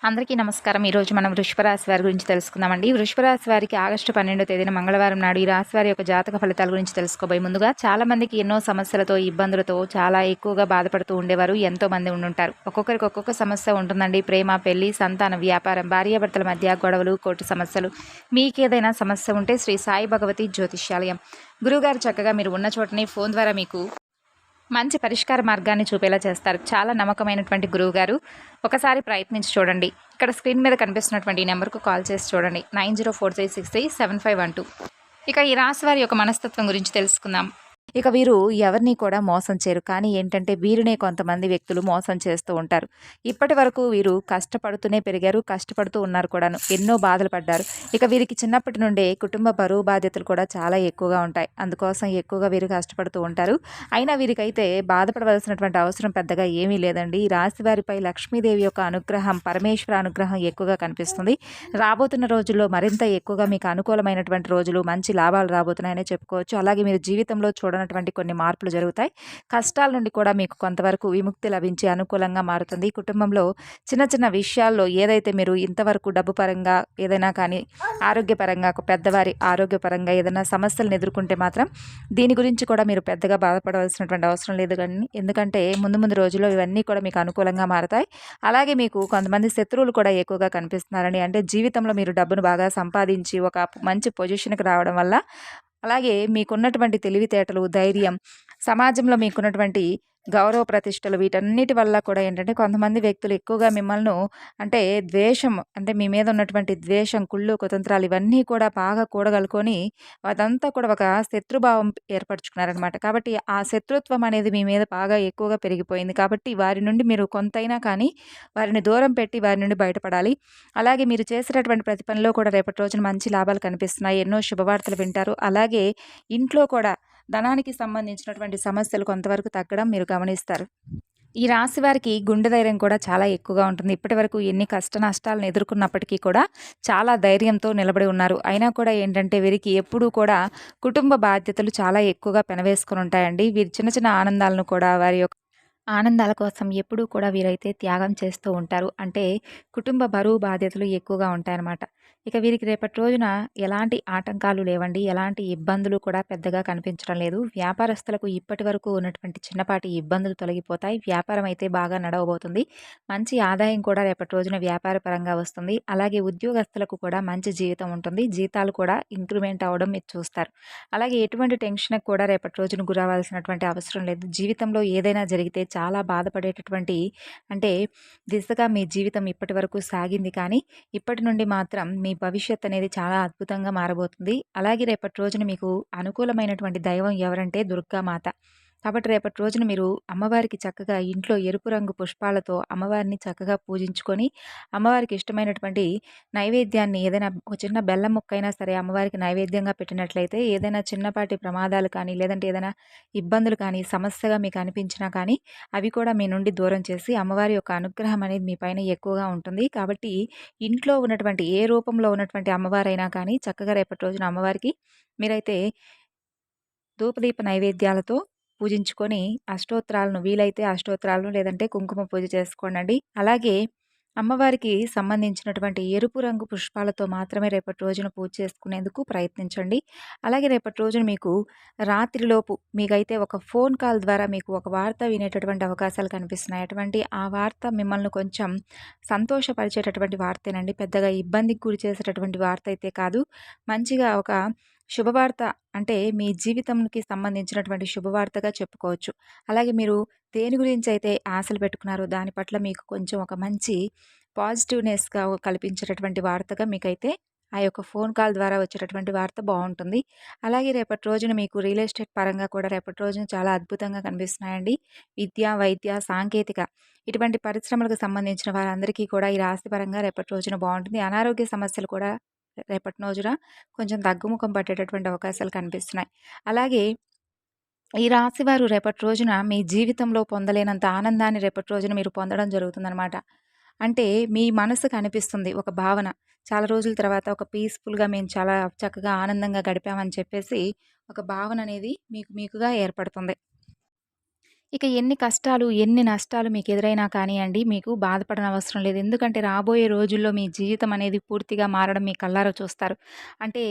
అందరికీ నమస్కారం. ఈరోజు మనం వృషభ రాశి వారి గురించి తెలుసుకుందామండి. వృషభ రాశి వారికి ఆగస్టు 12వ తేదీన మంగళవారం నాడు ఈ రాశి వారి యొక్క జాతక ఫలితాల గురించి తెలుసుకోబోయే ముందుగా చాలా మందికి ఎన్నో సమస్యలతో, ఇబ్బందులతో చాలా ఎక్కువగా బాధపడుతూ ఉండేవారు ఎంతో మంది ఉండుంటారు. ఒక్కొక్కరికి ఒక్కొక్క సమస్య ఉంటుందండి. ప్రేమ, పెళ్లి, సంతానం, వ్యాపారం, భార్యాభర్తల మధ్య గొడవలు, కోర్టు సమస్యలు. మీకేదైనా సమస్య ఉంటే శ్రీ సాయి భగవతి జ్యోతిష్యాలయం గురువుగారు చక్కగా మీరు ఉన్న చోటనే ఫోన్ ద్వారా మీకు మంచి పరిష్కార మార్గాన్ని చూపేలా చేస్తారు. చాలా నమ్మకమైనటువంటి గురువుగారు. ఒకసారి ప్రయత్నించి చూడండి. ఇక్కడ స్క్రీన్ మీద కనిపిస్తున్నటువంటి ఈ నెంబర్కు కాల్ చేసి చూడండి. 9043637512. ఇక ఈ రాశి వారి యొక్క మనస్తత్వం గురించి తెలుసుకుందాం. ఇక వీరు ఎవరిని కూడా మోసం చేయరు. కానీ ఏంటంటే వీరినే కొంతమంది వ్యక్తులు మోసం చేస్తూ ఉంటారు. ఇప్పటి వరకు వీరు కష్టపడుతూనే పెరిగారు, కష్టపడుతూ ఉన్నారు కూడాను. ఎన్నో బాధలు పడ్డారు. ఇక వీరికి చిన్నప్పటి నుండే కుటుంబ బరువు బాధ్యతలు కూడా చాలా ఎక్కువగా ఉంటాయి. అందుకోసం ఎక్కువగా వీరు కష్టపడుతూ ఉంటారు. అయినా వీరికైతే బాధపడవలసినటువంటి అవసరం పెద్దగా ఏమీ లేదండి. ఈ రాశి వారిపై లక్ష్మీదేవి యొక్క అనుగ్రహం, పరమేశ్వర అనుగ్రహం ఎక్కువగా కనిపిస్తుంది. రాబోతున్న రోజుల్లో మరింత ఎక్కువగా మీకు అనుకూలమైనటువంటి రోజులు, మంచి లాభాలు రాబోతున్నాయనే చెప్పుకోవచ్చు. అలాగే మీరు జీవితంలో చూడనటువంటి కొన్ని మార్పులు జరుగుతాయి. కష్టాల నుండి కూడా మీకు కొంతవరకు విముక్తి లభించి అనుకూలంగా మారుతుంది. కుటుంబంలో చిన్న చిన్న విషయాల్లో ఏదైతే మీరు ఇంతవరకు డబ్బు పరంగా ఏదైనా కానీ, ఆరోగ్యపరంగా, పెద్దవారి ఆరోగ్యపరంగా ఏదైనా సమస్యలను ఎదుర్కొంటే మాత్రం దీని గురించి కూడా మీరు పెద్దగా బాధపడవలసినటువంటి అవసరం లేదు. కానీ ఎందుకంటే ముందు ముందు రోజుల్లో ఇవన్నీ కూడా మీకు అనుకూలంగా మారతాయి. అలాగే మీకు కొంతమంది శత్రువులు కూడా ఎక్కువగా కనిపిస్తున్నారని, అంటే జీవితంలో మీరు డబ్బును బాగా సంపాదించి ఒక మంచి పొజిషన్కి రావడం వల్ల, అలాగే మీకున్నటువంటి తెలివితేటలు, ధైర్యం, సమాజంలో మీకున్నటువంటి గౌరవ ప్రతిష్టలు, వీటన్నిటి వల్ల కూడా ఏంటంటే కొంతమంది వ్యక్తులు ఎక్కువగా మిమ్మల్ని, అంటే ద్వేషం, అంటే మీ మీద ఉన్నటువంటి ద్వేషం, కుళ్ళు, కుతంత్రాలు ఇవన్నీ కూడా బాగా కూడగలుకొని అదంతా కూడా ఒక శత్రుభావం ఏర్పరచుకున్నారనమాట. కాబట్టి ఆ శత్రుత్వం అనేది మీ మీద బాగా ఎక్కువగా పెరిగిపోయింది. కాబట్టి వారి నుండి మీరు కొంతైనా కానీ వారిని దూరం పెట్టి వారి నుండి బయటపడాలి. అలాగే మీరు చేసేటటువంటి ప్రతి పనిలో కూడా రేపటి రోజున మంచి లాభాలు కనిపిస్తున్నాయి. ఎన్నో శుభవార్తలు వింటారు. అలాగే ఇంట్లో కూడా ధనానికి సంబంధించినటువంటి సమస్యలు కొంతవరకు తగ్గడం మీరు గమనిస్తారు. ఈ రాశి వారికి గుండె ధైర్యం కూడా చాలా ఎక్కువగా ఉంటుంది. ఇప్పటివరకు ఎన్ని కష్ట నష్టాలను ఎదుర్కొన్నప్పటికీ కూడా చాలా ధైర్యంతో నిలబడి ఉన్నారు. అయినా కూడా ఏంటంటే వీరికి ఎప్పుడూ కూడా కుటుంబ బాధ్యతలు చాలా ఎక్కువగా పెనవేసుకొని ఉంటాయండి. వీరి చిన్న చిన్న ఆనందాలను కూడా, వారి యొక్క ఆనందాల కోసం ఎప్పుడూ కూడా వీరైతే త్యాగం చేస్తూ ఉంటారు. అంటే కుటుంబ బరువు బాధ్యతలు ఎక్కువగా ఉంటాయన్నమాట. ఇక వీరికి రేపటి రోజున ఎలాంటి ఆటంకాలు లేవండి. ఎలాంటి ఇబ్బందులు కూడా పెద్దగా కనిపించడం లేదు. వ్యాపారస్తులకు ఇప్పటి వరకు ఉన్నటువంటి చిన్నపాటి ఇబ్బందులు తొలగిపోతాయి. వ్యాపారం అయితే బాగా నడవబోతుంది. మంచి ఆదాయం కూడా రేపటి రోజున వ్యాపార పరంగా వస్తుంది. అలాగే ఉద్యోగస్తులకు కూడా మంచి జీవితం ఉంటుంది. జీతాలు కూడా ఇంక్రిమెంట్ అవ్వడం మీరు చూస్తారు. అలాగే ఎటువంటి టెన్షన్‌కి కూడా రేపటి రోజున గురవ్వాల్సినటువంటి అవసరం లేదు. జీవితంలో ఏదైనా జరిగితే చాలా బాధపడేటటువంటి, అంటే దిశగా మీ జీవితం ఇప్పటివరకు సాగింది. కానీ ఇప్పటి నుండి మాత్రం మీ భవిష్యత్ అనేది చాలా అద్భుతంగా మారబోతుంది. అలాగే రేపటి రోజున మీకు అనుకూలమైనటువంటి దైవం ఎవరంటే దుర్గామాత. కాబట్టి రేపటి రోజున మీరు అమ్మవారికి చక్కగా ఇంట్లో ఎరుపు రంగు పుష్పాలతో అమ్మవారిని చక్కగా పూజించుకొని, అమ్మవారికి ఇష్టమైనటువంటి నైవేద్యాన్ని, ఏదైనా ఒక చిన్న బెల్లం ముక్కైనా సరే అమ్మవారికి నైవేద్యంగా పెట్టినట్లయితే ఏదైనా చిన్నపాటి ప్రమాదాలు కానీ, లేదంటే ఏదైనా ఇబ్బందులు కానీ, సమస్యగా మీకు అనిపించినా కానీ అవి కూడా మీ నుండి దూరం చేసి అమ్మవారి యొక్క అనుగ్రహం అనేది మీ పైన ఎక్కువగా ఉంటుంది. కాబట్టి ఇంట్లో ఉన్నటువంటి ఏ రూపంలో ఉన్నటువంటి అమ్మవారైనా కానీ చక్కగా రేపటి రోజున అమ్మవారికి మీరైతే ధూపదీప నైవేద్యాలతో పూజించుకొని అష్టోత్తరాలను, వీలైతే అష్టోత్తరాలను, లేదంటే కుంకుమ పూజ చేసుకోండి. అలాగే అమ్మవారికి సంబంధించినటువంటి ఎరుపు రంగు పుష్పాలతో మాత్రమే రేపటి రోజున పూజ చేసుకునేందుకు ప్రయత్నించండి. అలాగే రేపటి రోజున మీకు రాత్రిలోపు మీకైతే ఒక ఫోన్ కాల్ ద్వారా మీకు ఒక వార్త వినేటటువంటి అవకాశాలు కనిపిస్తున్నాయి. అటువంటి ఆ వార్త మిమ్మల్ని కొంచెం సంతోషపరిచేటటువంటి వార్తేనండి. పెద్దగా ఇబ్బందికి గురి చేసేటటువంటి వార్త అయితే కాదు. మంచిగా ఒక శుభవార్త, అంటే మీ జీవితంకి సంబంధించినటువంటి శుభవార్తగా చెప్పుకోవచ్చు. అలాగే మీరు దేని గురించి అయితే ఆశలు పెట్టుకున్నారో దాని పట్ల మీకు కొంచెం ఒక మంచి పాజిటివ్‌నెస్‌గా కల్పించేటటువంటి వార్తగా మీకైతే ఆ యొక్క ఫోన్ కాల్ ద్వారా వచ్చేటటువంటి వార్త బావుంటుంది. అలాగే రేపటి రోజున మీకు రియల్ ఎస్టేట్ పరంగా కూడా రేపటి రోజున చాలా అద్భుతంగా కనిపిస్తున్నాయండి. విద్య, వైద్య, సాంకేతిక ఇటువంటి పరిశ్రమలకు సంబంధించిన వారందరికీ కూడా ఈ రాశి పరంగా రేపటి రోజున బావుంటుంది. అనారోగ్య సమస్యలు కూడా రేపటి రోజున కొంచెం తగ్గుముఖం పట్టేటటువంటి అవకాశాలు కనిపిస్తున్నాయి. అలాగే ఈ రాశివారు రేపటి రోజున మీ జీవితంలో పొందలేనంత ఆనందాన్ని రేపటి రోజున మీరు పొందడం జరుగుతుందనమాట. అంటే మీ మనసుకు అనిపిస్తుంది ఒక భావన. చాలా రోజుల తర్వాత ఒక పీస్‌ఫుల్‌గా మేము చాలా చక్కగా ఆనందంగా గడిపామని చెప్పేసి ఒక భావన అనేది మీకుగా ఏర్పడుతుంది. ఇక ఎన్ని కష్టాలు, ఎన్ని నష్టాలు మీకెదురైనా కానియండి, మీకు బాధపడనవసరం లేదు. ఎందుకంటే రాబోయే రోజుల్లో మీ జీవితం అనేది పూర్తిగా మారడం మీ కళ్ళారా చూస్తారు. అంటే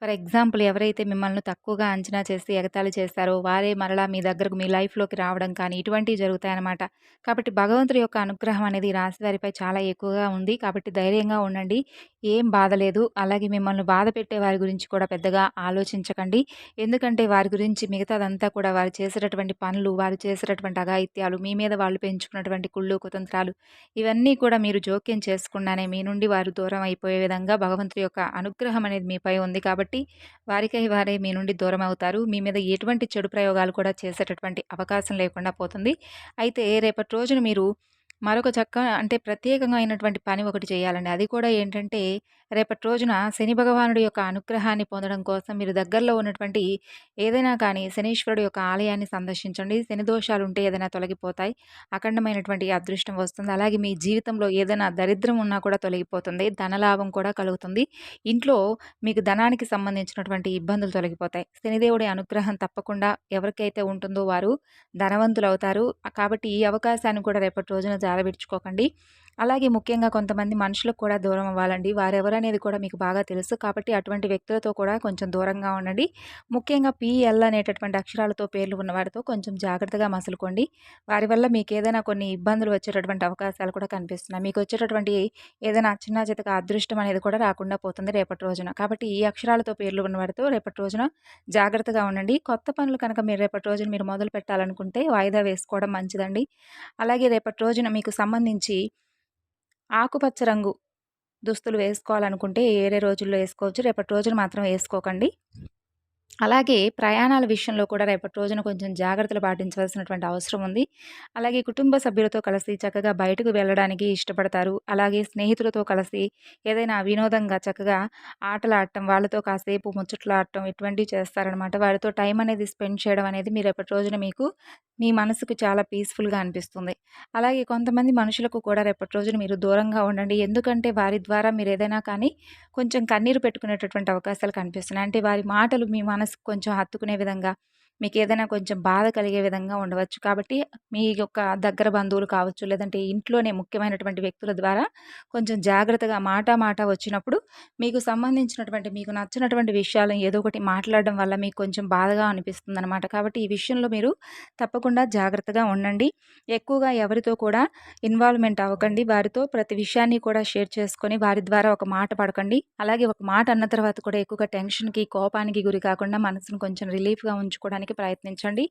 ఫర్ ఎగ్జాంపుల్ ఎవరైతే మిమ్మల్ని తక్కువగా అంచనా చేసి ఎగతాళి చేశారో, వారే మరలా మీ దగ్గరకు మీ లైఫ్‌లోకి రావడం కానీ, ఇటువంటివి జరుగుతాయన్నమాట. కాబట్టి భగవంతుడి యొక్క అనుగ్రహం అనేది ఈ రాశి వారిపై చాలా ఎక్కువగా ఉంది. కాబట్టి ధైర్యంగా ఉండండి. ఏం బాధ లేదు. అలాగే మిమ్మల్ని బాధ పెట్టే వారి గురించి కూడా పెద్దగా ఆలోచించకండి. ఎందుకంటే వారి గురించి మిగతాదంతా కూడా వారు చేసేటటువంటి పనులు, వారు చేసేటటువంటి అఘాయిత్యాలు, మీ మీద వాళ్ళు పెంచుకున్నటువంటి కుళ్ళు, కుతంత్రాలు ఇవన్నీ కూడా మీరు జోక్యం చేసుకుండానే మీ నుండి వారు దూరం అయిపోయే విధంగా భగవంతుడి యొక్క అనుగ్రహం అనేది మీపై ఉంది కాబట్టి వారికై వారే మీ నుండి దూరం అవుతారు. మీ మీద ఎటువంటి చెడు ప్రయోగాలు కూడా చేసేటటువంటి అవకాశం లేకుండా పోతుంది. అయితే రేపటి రోజున మీరు మరొక అంటే ప్రత్యేకంగా అయినటువంటి పని ఒకటి చేయాలండి. అది కూడా ఏంటంటే రేపటి రోజున శని భగవానుడి యొక్క అనుగ్రహాన్ని పొందడం కోసం మీరు దగ్గరలో ఉన్నటువంటి ఏదైనా కానీ శనీశ్వరుడు యొక్క ఆలయాన్ని సందర్శించండి. శని దోషాలుంటే ఏదైనా తొలగిపోతాయి. అఖండమైనటువంటి అదృష్టం వస్తుంది. అలాగే మీ జీవితంలో ఏదైనా దరిద్రం ఉన్నా కూడా తొలగిపోతుంది. ధనలాభం కూడా కలుగుతుంది. ఇంట్లో మీకు ధనానికి సంబంధించినటువంటి ఇబ్బందులు తొలగిపోతాయి. శనిదేవుడి అనుగ్రహం తప్పకుండా ఎవరికైతే ఉంటుందో వారు ధనవంతులవుతారు. కాబట్టి ఈ అవకాశాన్ని కూడా రేపటి రోజున జారవిడుచుకోకండి. అలాగే ముఖ్యంగా కొంతమంది మనుషులకు కూడా దూరం అవ్వాలండి. వారెవరనేది కూడా మీకు బాగా తెలుసు. కాబట్టి అటువంటి వ్యక్తులతో కూడా కొంచెం దూరంగా ఉండండి. ముఖ్యంగా పీఎల్ అనేటటువంటి అక్షరాలతో పేర్లు ఉన్న వారితో కొంచెం జాగ్రత్తగా మసలుకోండి. వారి వల్ల మీకేదైనా కొన్ని ఇబ్బందులు వచ్చేటటువంటి అవకాశాలు కూడా కనిపిస్తున్నాయి. మీకొచ్చేటటువంటి ఏదైనా చిన్నా చితక అదృష్టం అనేది కూడా రాకుండా పోతుంది రేపటి రోజున. కాబట్టి ఈ అక్షరాలతో పేర్లు ఉన్న వారితో రేపటి రోజున జాగ్రత్తగా ఉండండి. కొత్త పనులు కనుక మీరు రేపటి రోజున మీరు మొదలు పెట్టాలనుకుంటే వాయిదా వేసుకోవడం మంచిదండి. అలాగే రేపటి రోజున మీకు సంబంధించి ఆకుపచ్చ రంగు దుస్తులు వేసుకోవాలనుకుంటే వేరే రోజుల్లో వేసుకోవచ్చు. రేపటి రోజున మాత్రం వేసుకోకండి. అలాగే ప్రయాణాల విషయంలో కూడా రేపటి రోజున కొంచెం జాగ్రత్తలు పాటించవలసినటువంటి అవసరం ఉంది. అలాగే కుటుంబ సభ్యులతో కలిసి చక్కగా బయటకు వెళ్ళడానికి ఇష్టపడతారు. అలాగే స్నేహితులతో కలిసి ఏదైనా వినోదంగా చక్కగా ఆటలాడటం, వాళ్ళతో కాసేపు ముచ్చట్లాడటం ఇటువంటివి చేస్తారనమాట. వారితో టైం అనేది స్పెండ్ చేయడం అనేది మీ రేపటి రోజున మీకు మీ మనసుకు చాలా పీస్‌ఫుల్‌గా అనిపిస్తుంది. అలాగే కొంతమంది మనుషులకు కూడా రేపటి రోజున మీరు దూరంగా ఉండండి. ఎందుకంటే వారి ద్వారా మీరేదైనా కానీ కొంచెం కన్నీరు పెట్టుకునేటటువంటి అవకాశాలు కనిపిస్తున్నాయి. అంటే వారి మాటలు మీ మనసుకు కొంచెం హత్తుకునే విధంగా, మీకేదైనా కొంచెం బాధ కలిగే విధంగా ఉండవచ్చు. కాబట్టి మీ యొక్క దగ్గర బంధువులు కావచ్చు, లేదంటే ఇంట్లోనే ముఖ్యమైనటువంటి వ్యక్తుల ద్వారా కొంచెం జాగ్రత్తగా మాట వచ్చినప్పుడు మీకు సంబంధించినటువంటి, మీకు నచ్చినటువంటి విషయాలను ఏదో ఒకటి మాట్లాడడం వల్ల మీకు కొంచెం బాధగా అనిపిస్తుందనమాట. కాబట్టి ఈ విషయంలో మీరు తప్పకుండా జాగ్రత్తగా ఉండండి. ఎక్కువగా ఎవరితో కూడా ఇన్వాల్వ్‌మెంట్ అవ్వకండి. వారితో ప్రతి విషయాన్ని కూడా షేర్ చేసుకొని వారి ద్వారా ఒక మాట పడకండి. అలాగే ఒక మాట అన్న తర్వాత కూడా ఎక్కువగా టెన్షన్‌కి, కోపానికి గురి కాకుండా మనసును కొంచెం రిలీఫ్‌గా ఉంచుకోవడానికి ప్రయత్నించండి.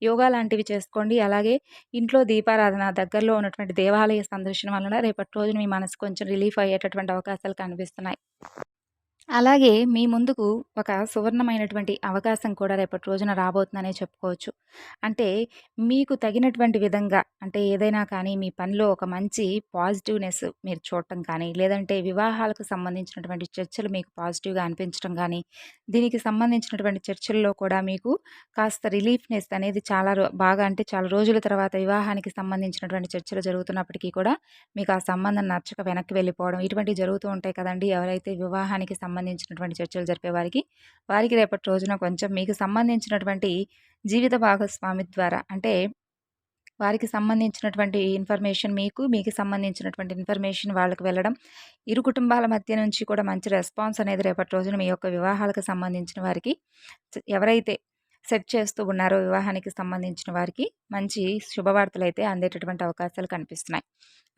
యోగా లాంటివి చేసుకోండి. అలాగే ఇంట్లో దీపారాధన, దగ్గరలో ఉన్నటువంటి దేవాలయ సందర్శన వలన రేపటి రోజున మీ మనసు కొంచెం రిలీఫ్ అయ్యేటటువంటి అవకాశాలు కనిపిస్తున్నాయి. అలాగే మీ ముందుకు ఒక సువర్ణమైనటువంటి అవకాశం కూడా రేపటి రోజున రాబోతుందనే చెప్పుకోవచ్చు. అంటే మీకు తగినటువంటి విధంగా అంటే ఏదైనా కానీ మీ పనిలో ఒక మంచి పాజిటివ్‌నెస్ మీరు చూడటం కానీ, లేదంటే వివాహాలకు సంబంధించినటువంటి చర్చలు మీకు పాజిటివ్‌గా అనిపించడం గానీ, దీనికి సంబంధించినటువంటి చర్చల్లో కూడా మీకు కాస్త రిలీఫ్‌నెస్ అనేది చాలా బాగా అంటే చాలా రోజుల తర్వాత వివాహానికి సంబంధించినటువంటి చర్చలు జరుగుతున్నప్పటికీ కూడా మీకు ఆ సంబంధం నచ్చక వెనక్కి వెళ్ళిపోవడం ఇటువంటివి జరుగుతూ ఉంటాయి కదండీ! ఎవరైతే వివాహానికి సంబంధించినటువంటి చర్చలు జరిపే వారికి రేపటి రోజున కొంచెం మీకు సంబంధించినటువంటి జీవిత భాగస్వామి ద్వారా అంటే వారికి సంబంధించినటువంటి ఇన్ఫర్మేషన్ మీకు సంబంధించినటువంటి ఇన్ఫర్మేషన్ వాళ్ళకి వెళ్ళడం, ఇరు కుటుంబాల మధ్య నుంచి కూడా మంచి రెస్పాన్స్ అనేది రేపటి రోజున మీ యొక్క వివాహాలకు సంబంధించిన వారికి ఎవరైతే సెట్ చేస్తూ ఉన్నారో వివాహానికి సంబంధించిన వారికి మంచి శుభవార్తలైతే అందేటటువంటి అవకాశాలు కనిపిస్తున్నాయి.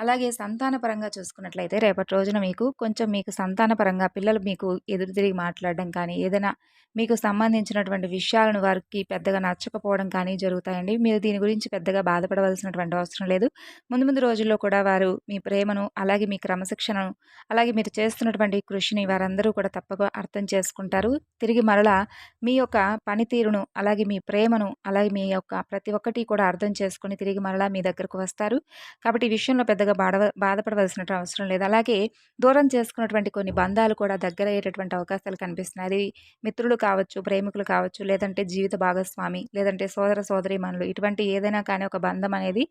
అలాగే సంతానపరంగా చూసుకున్నట్లయితే రేపటి రోజున మీకు సంతానపరంగా పిల్లలు మీకు ఎదురు తిరిగి మాట్లాడడం కానీ, ఏదైనా మీకు సంబంధించినటువంటి విషయాలను వారికి పెద్దగా నచ్చకపోవడం కానీ జరుగుతాయండి. మీరు దీని గురించి పెద్దగా బాధపడవలసినటువంటి అవసరం లేదు. ముందు ముందు రోజుల్లో కూడా వారు మీ ప్రేమను, అలాగే మీ క్రమశిక్షణను, అలాగే మీరు చేస్తున్నటువంటి కృషిని వారందరూ కూడా తప్పక అర్థం చేసుకుంటారు. తిరిగి మరలా మీ యొక్క పనితీరును, అలాగే మీ ప్రేమను, అలాగే మీ యొక్క ప్రతి ఒక్కటి కూడా అర్థం చేసుకొని తిరిగి మరలా మీ దగ్గరకు వస్తారు. కాబట్టి ఈ విషయంలో పెద్దగా బాధపడవలసిన అవసరం లేదు. అలాగే దూరం చేసుకున్నటువంటి కొన్ని బంధాలు కూడా దగ్గరయ్యేటటువంటి అవకాశాలు కనిపిస్తున్నాయి. అది మిత్రులు కావచ్చు, ప్రేమికులు కావచ్చు, లేదంటే జీవిత భాగస్వామి, లేదంటే సోదర సోదరీమణులు ఇటువంటి ఏదైనా కానీ ఒక బంధం అనేది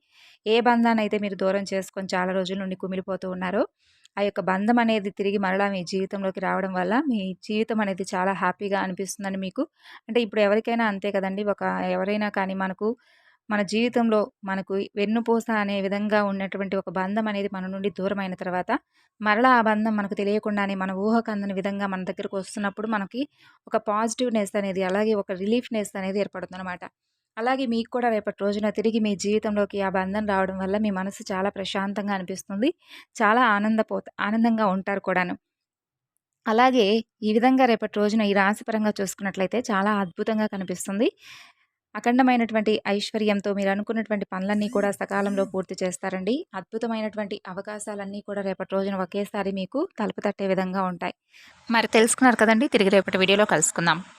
ఏ బంధాన్నైతే మీరు దూరం చేసుకొని చాలా రోజుల నుండి కుమిలిపోతూ ఉన్నారో ఆ యొక్క బంధం అనేది తిరిగి మరలా మీ జీవితంలోకి రావడం వల్ల మీ జీవితం అనేది చాలా హ్యాపీగా అనిపిస్తుందండి మీకు. అంటే ఇప్పుడు ఎవరికైనా అంతే కదండీ! ఎవరైనా కానీ మనకు మన జీవితంలో మనకు వెన్నుపూస అనే విధంగా ఉన్నటువంటి ఒక బంధం అనేది మన నుండి దూరమైన తర్వాత, మరలా ఆ బంధం మనకు తెలియకుండానే మన ఊహకు అందని విధంగా మన దగ్గరకు వస్తున్నప్పుడు మనకి ఒక పాజిటివ్‌నెస్ అనేది, అలాగే ఒక రిలీఫ్‌నెస్ అనేది ఏర్పడుతుందనమాట. అలాగే మీకు కూడా రేపటి రోజున తిరిగి మీ జీవితంలోకి ఆ బంధం రావడం వల్ల మీ మనసు చాలా ప్రశాంతంగా అనిపిస్తుంది. చాలా ఆనందంగా ఉంటారు కూడాను. అలాగే ఈ విధంగా రేపటి రోజున ఈ రాశిపరంగా చూసుకున్నట్లయితే చాలా అద్భుతంగా కనిపిస్తుంది. అఖండమైనటువంటి ఐశ్వర్యంతో మీరు అనుకున్నటువంటి పనులన్నీ కూడా సకాలంలో పూర్తి చేస్తారండి. అద్భుతమైనటువంటి అవకాశాలన్నీ కూడా రేపటి రోజున ఒకేసారి మీకు తలుపు తట్టే విధంగా ఉంటాయి. మరి తెలుసుకున్నారు కదండీ! తిరిగి రేపటి వీడియోలో కలుసుకుందాం.